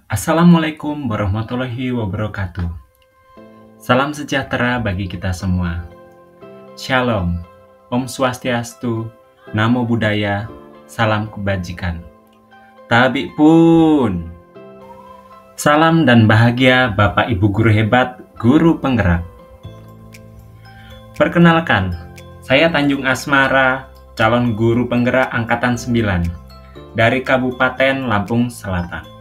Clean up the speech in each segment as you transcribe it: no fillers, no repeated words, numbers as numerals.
Assalamualaikum warahmatullahi wabarakatuh. Salam sejahtera bagi kita semua. Shalom, Om Swastiastu, Namo Buddhaya, salam kebajikan. Tabi pun. Salam dan bahagia Bapak Ibu guru hebat, guru penggerak. Perkenalkan, saya Tanjung Asmara, calon guru penggerak angkatan 9 dari Kabupaten Lampung Selatan.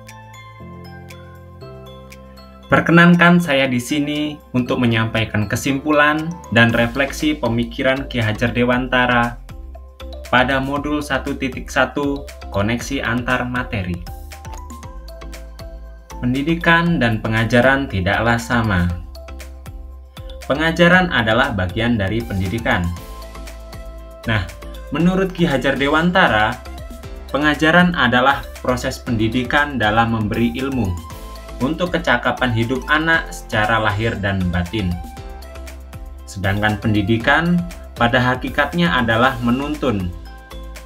Perkenankan saya di sini untuk menyampaikan kesimpulan dan refleksi pemikiran Ki Hajar Dewantara pada modul 1.1 koneksi antar materi. Pendidikan dan pengajaran tidaklah sama. Pengajaran adalah bagian dari pendidikan. Nah, menurut Ki Hajar Dewantara, pengajaran adalah proses pendidikan dalam memberi ilmu untuk kecakapan hidup anak secara lahir dan batin. Sedangkan pendidikan pada hakikatnya adalah menuntun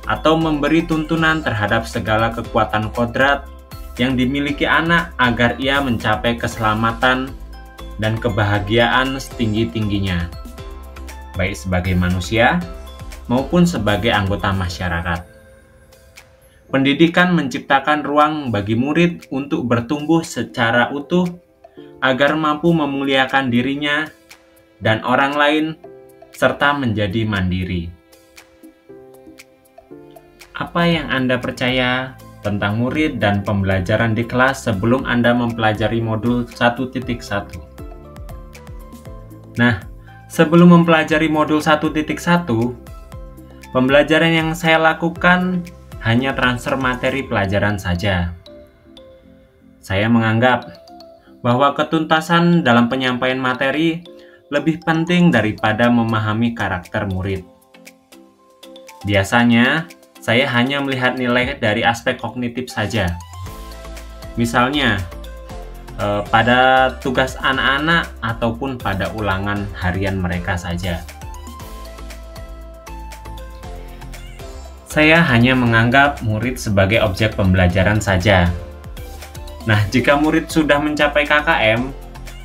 atau memberi tuntunan terhadap segala kekuatan kodrat yang dimiliki anak agar ia mencapai keselamatan dan kebahagiaan setinggi-tingginya, baik sebagai manusia maupun sebagai anggota masyarakat. Pendidikan menciptakan ruang bagi murid untuk bertumbuh secara utuh agar mampu memuliakan dirinya dan orang lain serta menjadi mandiri. Apa yang Anda percaya tentang murid dan pembelajaran di kelas sebelum Anda mempelajari modul 1.1? Nah, sebelum mempelajari modul 1.1, pembelajaran yang saya lakukan hanya transfer materi pelajaran saja. Saya menganggap bahwa ketuntasan dalam penyampaian materi lebih penting daripada memahami karakter murid. Biasanya, saya hanya melihat nilai dari aspek kognitif saja. Misalnya, pada tugas anak-anak ataupun pada ulangan harian mereka saja. Saya hanya menganggap murid sebagai objek pembelajaran saja. Nah, jika murid sudah mencapai KKM,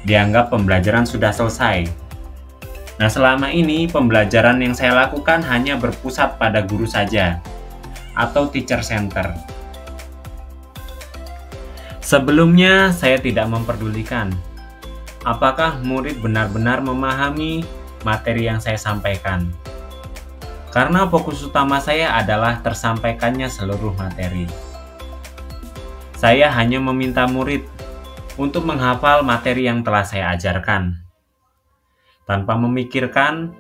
dianggap pembelajaran sudah selesai. Nah, selama ini pembelajaran yang saya lakukan hanya berpusat pada guru saja, atau teacher center. Sebelumnya, saya tidak memperdulikan apakah murid benar-benar memahami materi yang saya sampaikan. Karena fokus utama saya adalah tersampaikannya seluruh materi. Saya hanya meminta murid untuk menghafal materi yang telah saya ajarkan, tanpa memikirkan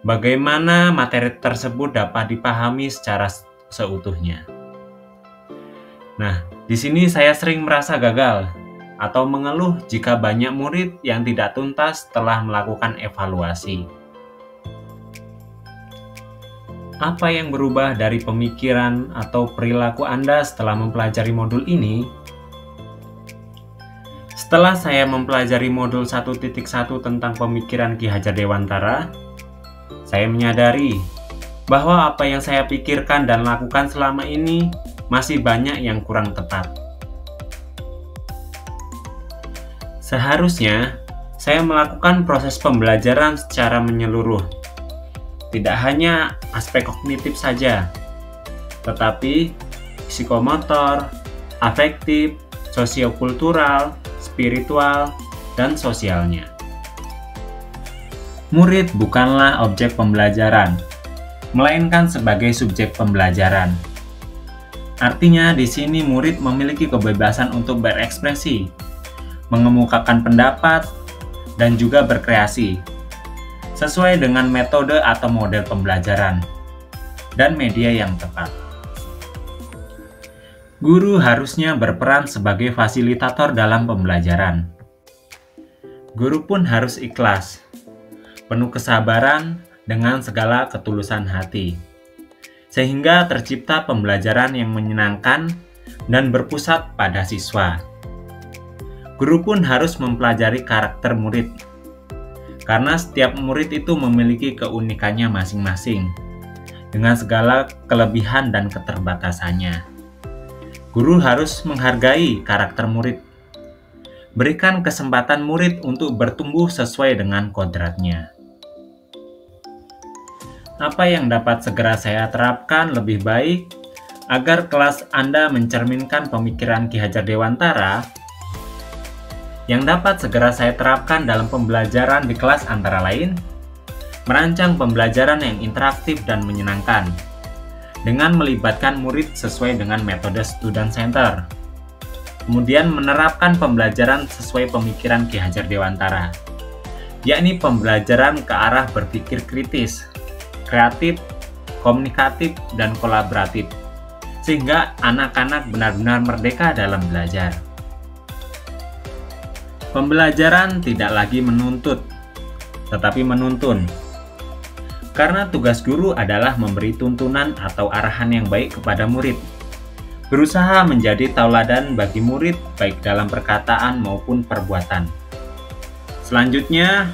bagaimana materi tersebut dapat dipahami secara seutuhnya. Nah, di sini saya sering merasa gagal atau mengeluh jika banyak murid yang tidak tuntas setelah melakukan evaluasi. Apa yang berubah dari pemikiran atau perilaku Anda setelah mempelajari modul ini? Setelah saya mempelajari modul 1.1 tentang pemikiran Ki Hajar Dewantara, saya menyadari bahwa apa yang saya pikirkan dan lakukan selama ini masih banyak yang kurang tepat. Seharusnya, saya melakukan proses pembelajaran secara menyeluruh. Tidak hanya aspek kognitif saja, tetapi psikomotor, afektif, sosiokultural, spiritual, dan sosialnya. Murid bukanlah objek pembelajaran, melainkan sebagai subjek pembelajaran. Artinya di sini murid memiliki kebebasan untuk berekspresi, mengemukakan pendapat, dan juga berkreasi sesuai dengan metode atau model pembelajaran dan media yang tepat. Guru harusnya berperan sebagai fasilitator dalam pembelajaran. Guru pun harus ikhlas, penuh kesabaran dengan segala ketulusan hati, sehingga tercipta pembelajaran yang menyenangkan dan berpusat pada siswa. Guru pun harus mempelajari karakter murid, karena setiap murid itu memiliki keunikannya masing-masing, dengan segala kelebihan dan keterbatasannya. Guru harus menghargai karakter murid. Berikan kesempatan murid untuk bertumbuh sesuai dengan kodratnya. Apa yang dapat segera saya terapkan lebih baik agar kelas Anda mencerminkan pemikiran Ki Hajar Dewantara? Yang dapat segera saya terapkan dalam pembelajaran di kelas antara lain, merancang pembelajaran yang interaktif dan menyenangkan, dengan melibatkan murid sesuai dengan metode student center. Kemudian menerapkan pembelajaran sesuai pemikiran Ki Hajar Dewantara, yakni pembelajaran ke arah berpikir kritis, kreatif, komunikatif, dan kolaboratif, sehingga anak-anak benar-benar merdeka dalam belajar. Pembelajaran tidak lagi menuntut, tetapi menuntun. Karena tugas guru adalah memberi tuntunan atau arahan yang baik kepada murid. Berusaha menjadi tauladan bagi murid baik dalam perkataan maupun perbuatan. Selanjutnya,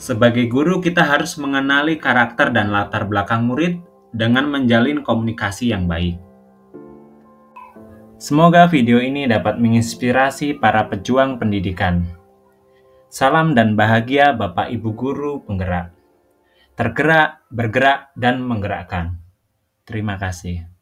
sebagai guru kita harus mengenali karakter dan latar belakang murid dengan menjalin komunikasi yang baik. Semoga video ini dapat menginspirasi para pejuang pendidikan. Salam dan bahagia Bapak Ibu Guru penggerak. Tergerak, bergerak, dan menggerakkan. Terima kasih.